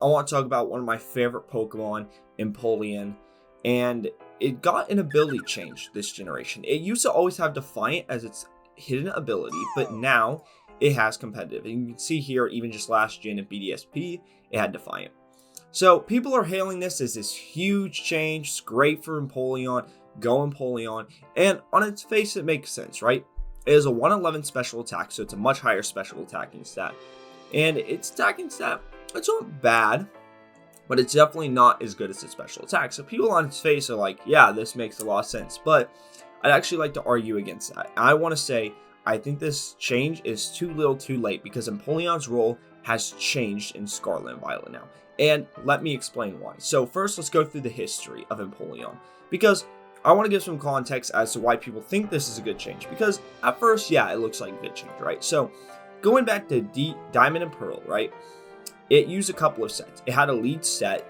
I want to talk about one of my favorite Pokemon, Empoleon, and it got an ability change this generation. It used to always have Defiant as its hidden ability, but now it has competitive. And you can see here, even just last gen in BDSP, it had Defiant. So people are hailing this as this huge change. It's great for Empoleon, go Empoleon, and on its face it makes sense, right? It is a 111 special attack, so it's a much higher special attacking stat. And its attacking stat, it's not bad, but it's definitely not as good as its special attack. So people on its face are like, yeah, this makes a lot of sense. But I'd actually like to argue against that. I want to say, I think this change is too little too late because Empoleon's role has changed in Scarlet and Violet now. And let me explain why. So first, let's go through the history of Empoleon, because I want to give some context as to why people think this is a good change. Because at first, yeah, it looks like a good change, right? So going back to Diamond and Pearl, right? It used a couple of sets. It had a lead set.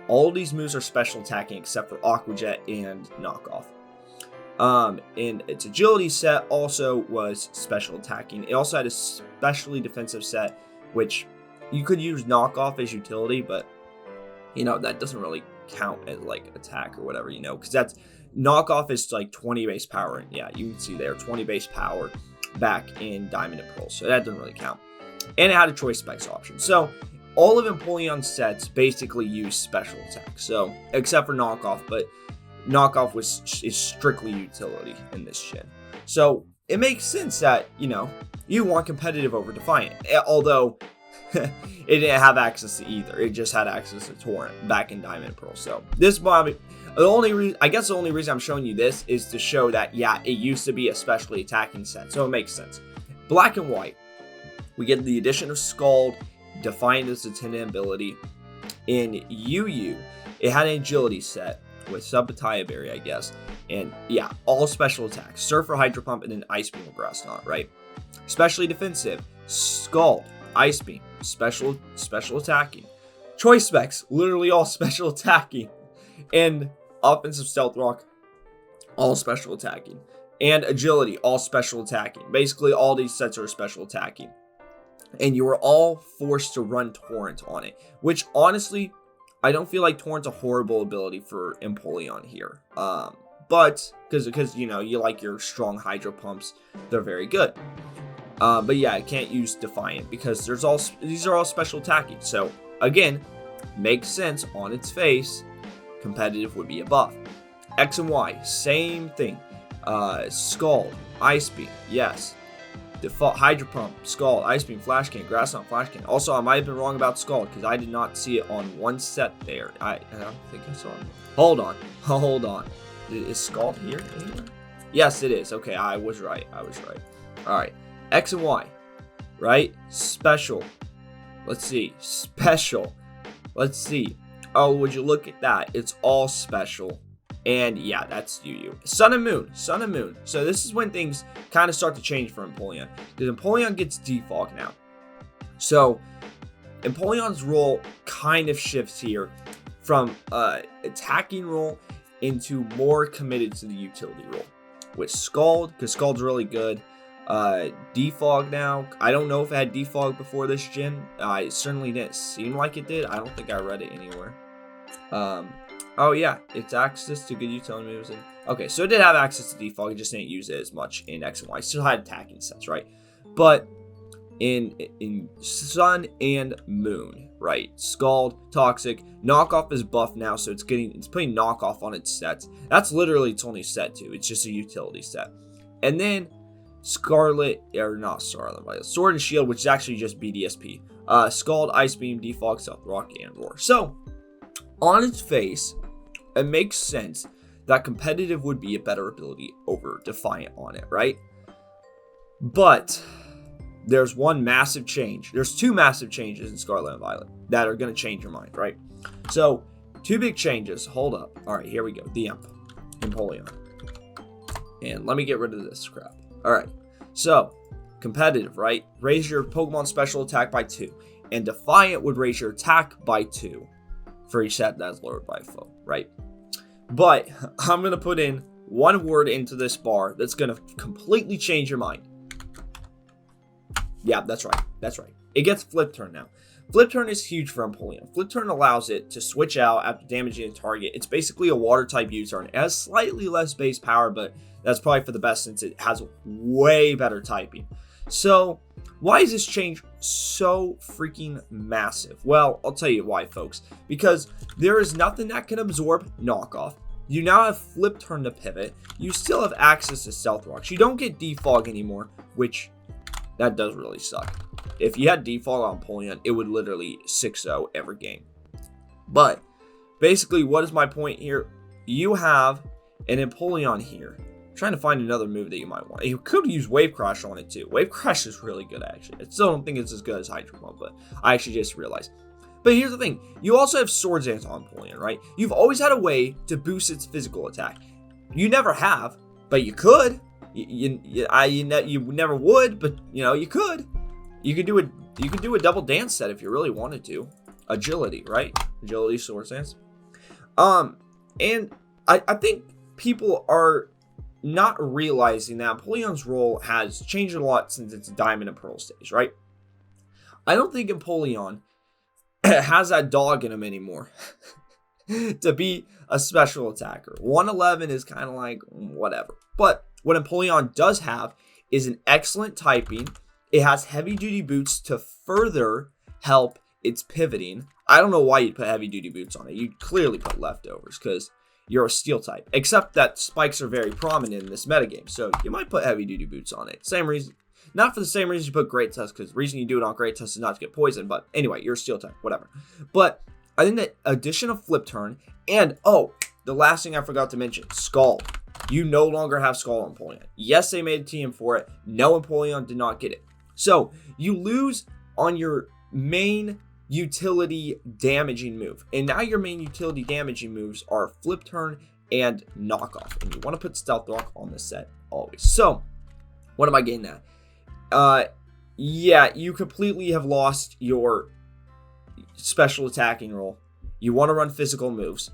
All these moves are special attacking except for Aqua Jet and Knockoff. And its agility set also was special attacking. It also had a specially defensive set, which you could use Knockoff as utility, but you know, that doesn't really count as like attack or whatever, you know, because that's Knockoff is like 20 base power. And yeah, you can see there 20 base power back in Diamond and Pearl. So that doesn't really count. And it had a choice specs option. So all of Empoleon's sets basically use special attack. So except for Knockoff, but Knockoff is strictly utility in this gen. So it makes sense that, you know, you want competitive over Defiant. Although it didn't have access to either. It just had access to Torrent back in Diamond and Pearl. So this probably the only reason I'm showing you this is to show that, yeah, it used to be a specially attacking set. So it makes sense. Black and White, we get the addition of Scald, Defiant as its hidden ability. In UU, it had an agility set with Subbataya Berry, I guess. And yeah, all special attacks. Surfer, Hydro Pump, and then Ice Beam or Grass Knot, right? Specially defensive, Scald, Ice Beam, special attacking. Choice specs, literally all special attacking. And offensive Stealth Rock, all special attacking. And agility, all special attacking. Basically, all these sets are special attacking. And you were all forced to run Torrent on it, which honestly, I don't feel like Torrent's a horrible ability for Empoleon here. But because you know, you like your strong Hydro Pumps, they're very good. But yeah, I can't use Defiant because these are all special attacking. So again, makes sense on its face. Competitive would be a buff. X and Y, same thing. Scald, Ice Beam, yes. Default Hydro Pump, Scald, Ice Beam, Flash Can, Grass Knot, Flash Can. Also, I might have been wrong about Scald because I did not see it on one set there. I don't think I saw it. Hold on. Is Scald here anywhere? Yes, it is. Okay, I was right. All right, X and Y, right? Special. Let's see. Special. Let's see. Oh, would you look at that? It's all special. And yeah, that's UU. Sun and Moon. So this is when things kind of start to change for Empoleon. Because Empoleon gets Defog now. So Empoleon's role kind of shifts here from attacking role into more committed to the utility role. With Scald, because Scald's really good. Defog now. I don't know if it had Defog before this gen. It certainly didn't seem like it did. I don't think I read it anywhere. Oh yeah, it's access to good utility moves. Okay, so it did have access to Defog, it just didn't use it as much in X and Y. It still had attacking sets, right? But in Sun and Moon, right? Scald, Toxic, Knockoff is buffed now, so it's putting Knockoff on its sets. That's literally its only set too. It's just a utility set. And then Sword and Shield, which is actually just BDSP. Scald, Ice Beam, Defog, Stealth Rock, and Roar. So on its face, it makes sense that competitive would be a better ability over Defiant on it, right? But there's one massive change. There's two massive changes in Scarlet and Violet that are going to change your mind, right? So, two big changes. Hold up. All right, here we go. The Empoleon. And let me get rid of this crap. All right. So, competitive, right? Raise your Pokemon special attack by 2. And Defiant would raise your attack by 2. For each set that's lowered by a foe, right? But I'm going to put in one word into this bar that's going to completely change your mind. Yeah, that's right. It gets flip turn now. Flip Turn is huge for Empoleon. Flip Turn allows it to switch out after damaging a target. It's basically a water type U-turn. It has slightly less base power, but that's probably for the best since it has way better typing. So why is this change so freaking massive? Well, I'll tell you why, folks. Because there is nothing that can absorb knockoff. You now have Flip Turn to pivot. You still have access to Stealth Rocks. You don't get Defog anymore, which that does really suck. If you had Defog on Empoleon, it would literally 6-0 every game. But basically, what is my point here? You have an Empoleon here. I'm trying to find another move that you might want. You could use Wave Crash on it too. Wave Crash is really good, actually. I still don't think it's as good as Hydro Pump, but I actually just realized. But here's the thing. You also have Swords Dance on Empoleon, right? You've always had a way to boost its physical attack. You never have, but you could. You never would, but you could. You could do a double dance set if you really wanted to. Agility, right? Agility, Swords Dance. And I think people are not realizing that Empoleon's role has changed a lot since its Diamond and Pearl stage, right? I don't think Empoleon has that dog in him anymore to be a special attacker. 111 is kind of like whatever. But what Empoleon does have is an excellent typing. It has heavy duty boots to further help its pivoting. I don't know why you'd put heavy duty boots on it. You'd clearly put leftovers because you're a steel type. Except that spikes are very prominent in this metagame. So you might put heavy duty boots on it. Same reason. Not for the same reason you put Great Tusk, because the reason you do it on Great Tusk is not to get poisoned. But anyway, you're a steel type. Whatever. But I think that addition of Flip Turn and, the last thing I forgot to mention, Scald. You no longer have Scald on Empoleon. Yes, they made a TM for it. No, Empoleon did not get it. So you lose on your main utility damaging move. And now your main utility damaging moves are Flip Turn and Knockoff. And you want to put Stealth Rock on this set always. So what am I getting at? Yeah, you completely have lost your special attacking role. You want to run physical moves.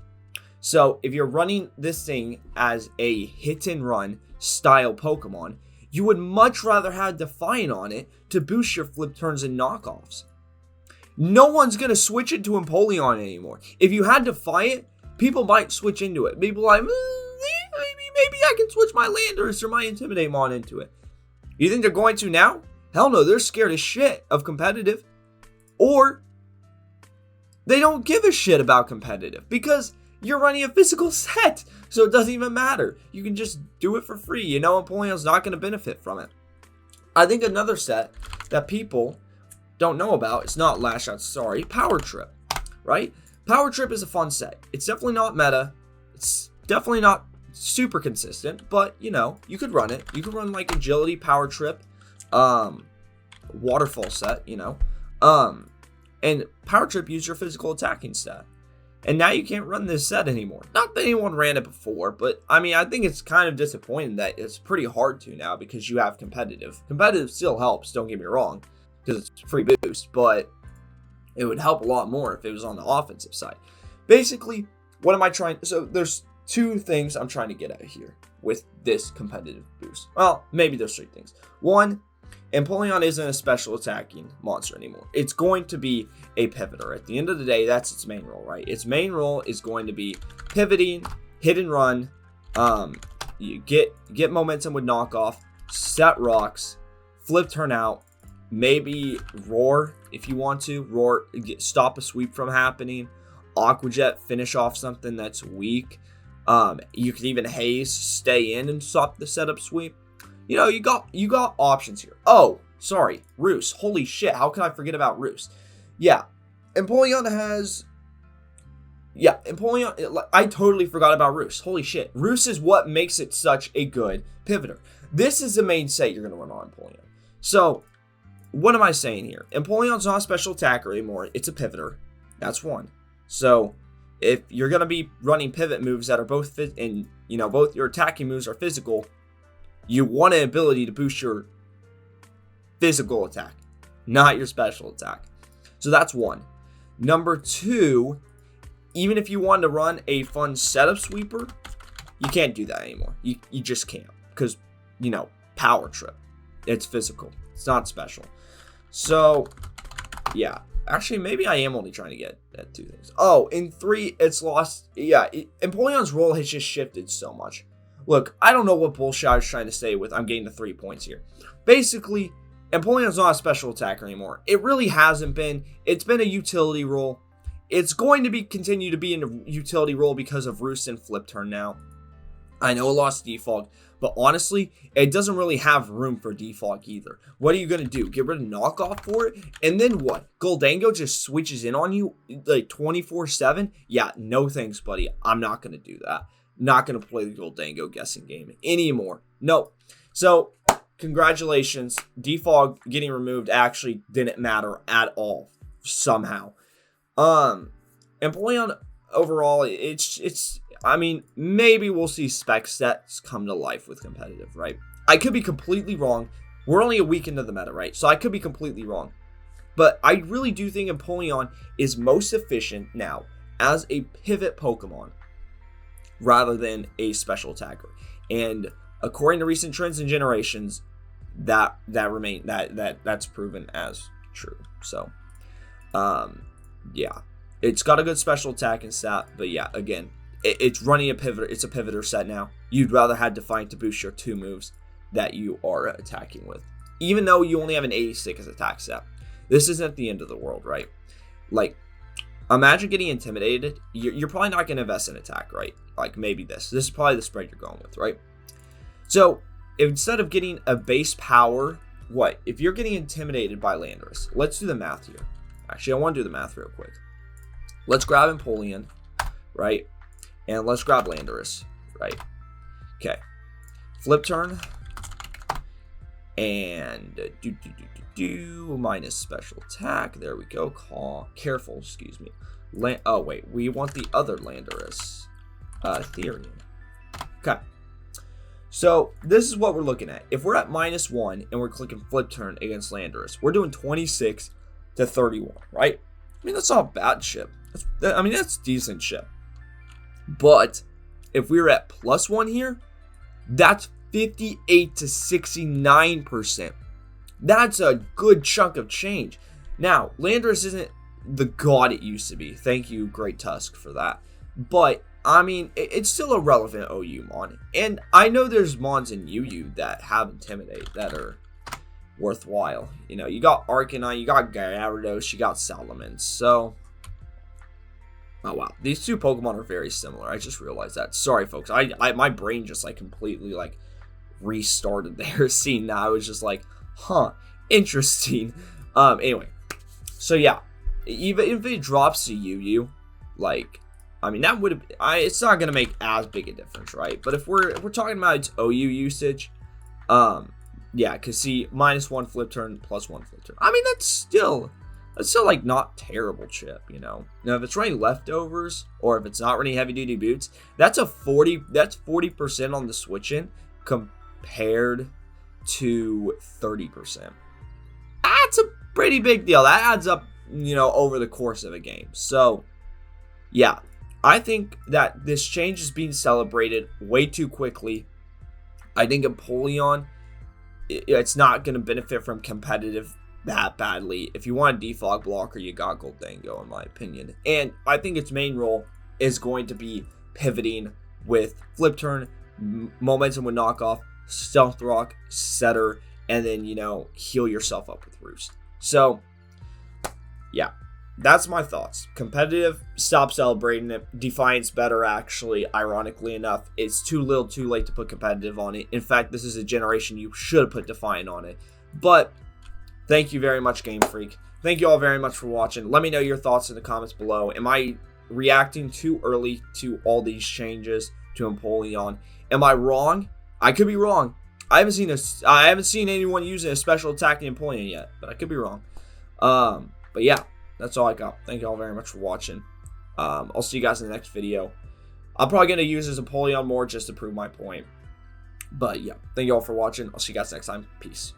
So if you're running this thing as a hit and run style Pokemon, you would much rather have Defiant on it to boost your Flip Turns and knockoffs. No one's going to switch it to Empoleon anymore. If you had Defiant, people might switch into it. People like, maybe I can switch my Landorus or my Intimidate Mon into it. You think they're going to now? Hell no, they're scared as shit of competitive. Or they don't give a shit about competitive because you're running a physical set, so it doesn't even matter. You can just do it for free. Empoleon's not going to benefit from it. I think another set that people don't know about, it's not Lash Out, sorry, Power Trip, right? Power Trip is a fun set. It's definitely not meta. It's definitely not super consistent, but, you could run it. You could run, like, Agility, Power Trip, Waterfall set, and Power Trip used your physical attacking stat. And now you can't run this set anymore. Not that anyone ran it before, but I think it's kind of disappointing that it's pretty hard to now because you have competitive. Competitive still helps, don't get me wrong, because it's free boost, but it would help a lot more if it was on the offensive side. Basically, what am I trying? So there's two things I'm trying to get at here with this competitive boost. Well, maybe there's three things. One, Empoleon isn't a special attacking monster anymore. It's going to be a pivoter. At the end of the day, that's its main role, right? Its main role is going to be pivoting, hit and run, you get momentum with knockoff, set rocks, Flip Turn out, maybe roar if you want to. Roar, stop a sweep from happening. Aqua Jet, finish off something that's weak. You could even haze, stay in and stop the setup sweep. You got options here. Oh, sorry, Roost. Holy shit, how can I forget about Roost? Yeah, Empoleon has... Yeah, Empoleon... I totally forgot about Roost. Holy shit. Roost is what makes it such a good pivoter. This is the main set you're going to run on Empoleon. So, what am I saying here? Empoleon's not a special attacker anymore. It's a pivoter. That's one. So, if you're going to be running pivot moves that are both both your attacking moves are physical, you want an ability to boost your physical attack, not your special attack. So that's one. Number two, even if you wanted to run a fun setup sweeper, you can't do that anymore. You just can't because, Power Trip. It's physical. It's not special. So, yeah. Actually, maybe I am only trying to get at 2 things. Oh, in 3, it's lost. Yeah, Empoleon's role has just shifted so much. Look, I don't know what bullshit I was trying to say with I'm getting the 3 points here. Basically, Empoleon's not a special attacker anymore. It really hasn't been. It's been a utility role. It's going to continue to be in a utility role because of Roost and Flip Turn now. I know it lost default, but honestly, it doesn't really have room for default either. What are you going to do? Get rid of knockoff for it? And then what? Goldango just switches in on you like 24/7? Yeah, no thanks, buddy. I'm not going to do that. Not going to play the Goldango guessing game anymore. No. So, congratulations. Default getting removed actually didn't matter at all somehow. Empoleon overall, it's I mean, maybe we'll see spec sets come to life with competitive, right? I could be completely wrong. We're only a week into the meta, right? So I could be completely wrong. But I really do think Empoleon is most efficient now as a pivot Pokemon rather than a special attacker. And according to recent trends and generations, that's proven as true. So, yeah. It's got a good special attack and stat, but yeah, again, it's running a pivoter. It's a pivoter set now. You'd rather have Defiant to boost your 2 moves that you are attacking with, even though you only have an 86 attack set. This isn't the end of the world, right? Like, imagine getting intimidated. You're probably not going to invest in attack, right? Like, maybe this is probably the spread you're going with, right? So instead of getting a base power, what if you're getting intimidated by Landorus? Let's do the math here. Actually, I want to do the math real quick. Let's grab Empoleon, right? And let's grab Landorus, right? Okay. Flip turn. And minus special attack. There we go. Careful, excuse me. Oh, wait. We want the other Landorus. Therian. Okay. So, this is what we're looking at. If we're at -1 and we're clicking flip turn against Landorus, we're doing 26 to 31, right? I mean, that's not bad shit. That's decent shit. But if we were at +1 here, that's 58 to 69%. That's a good chunk of change. Now, Landorus isn't the god it used to be. Thank you, Great Tusk, for that. But, I mean, it's still a relevant OU mon. And I know there's mons in UU that have Intimidate that are worthwhile. You know, you got Arcanine, you got Gyarados, you got Salamence. So, oh wow, these 2 Pokemon are very similar. I just realized that. Sorry, folks. My brain just like completely like restarted there. Seeing that, I was just like, huh, interesting. Anyway, so yeah, even if it drops to UU, like, I mean, that would it's not gonna make as big a difference, right? But if we're talking about its OU usage, yeah, cause see, -1 flip turn, +1 flip turn. I mean, that's still like not terrible chip, you know. Now if it's running leftovers or if it's not running heavy duty boots, that's 40% on the switch in compared to 30%. That's a pretty big deal. That adds up, you know, over the course of a game. So yeah, I think that this change is being celebrated way too quickly. I think Empoleon, it's not going to benefit from competitive that badly. If you want a defog blocker, you got Goldango, in my opinion. And I think its main role is going to be pivoting with flip turn, momentum with knockoff, stealth rock, setter, and then, you know, heal yourself up with Roost. So, yeah, that's my thoughts. Competitive, stop celebrating it. Defiant's better, actually, ironically enough. It's too little too late to put competitive on it. In fact, this is a generation you should have put Defiant on it. But thank you very much, Game Freak. Thank you all very much for watching. Let me know your thoughts in the comments below. Am I reacting too early to all these changes to Empoleon? Am I wrong? I could be wrong. I haven't seen anyone using a special attack in Empoleon yet, but I could be wrong. But yeah, that's all I got. Thank you all very much for watching. I'll see you guys in the next video. I'm probably going to use this Empoleon more just to prove my point. But yeah, thank you all for watching. I'll see you guys next time. Peace.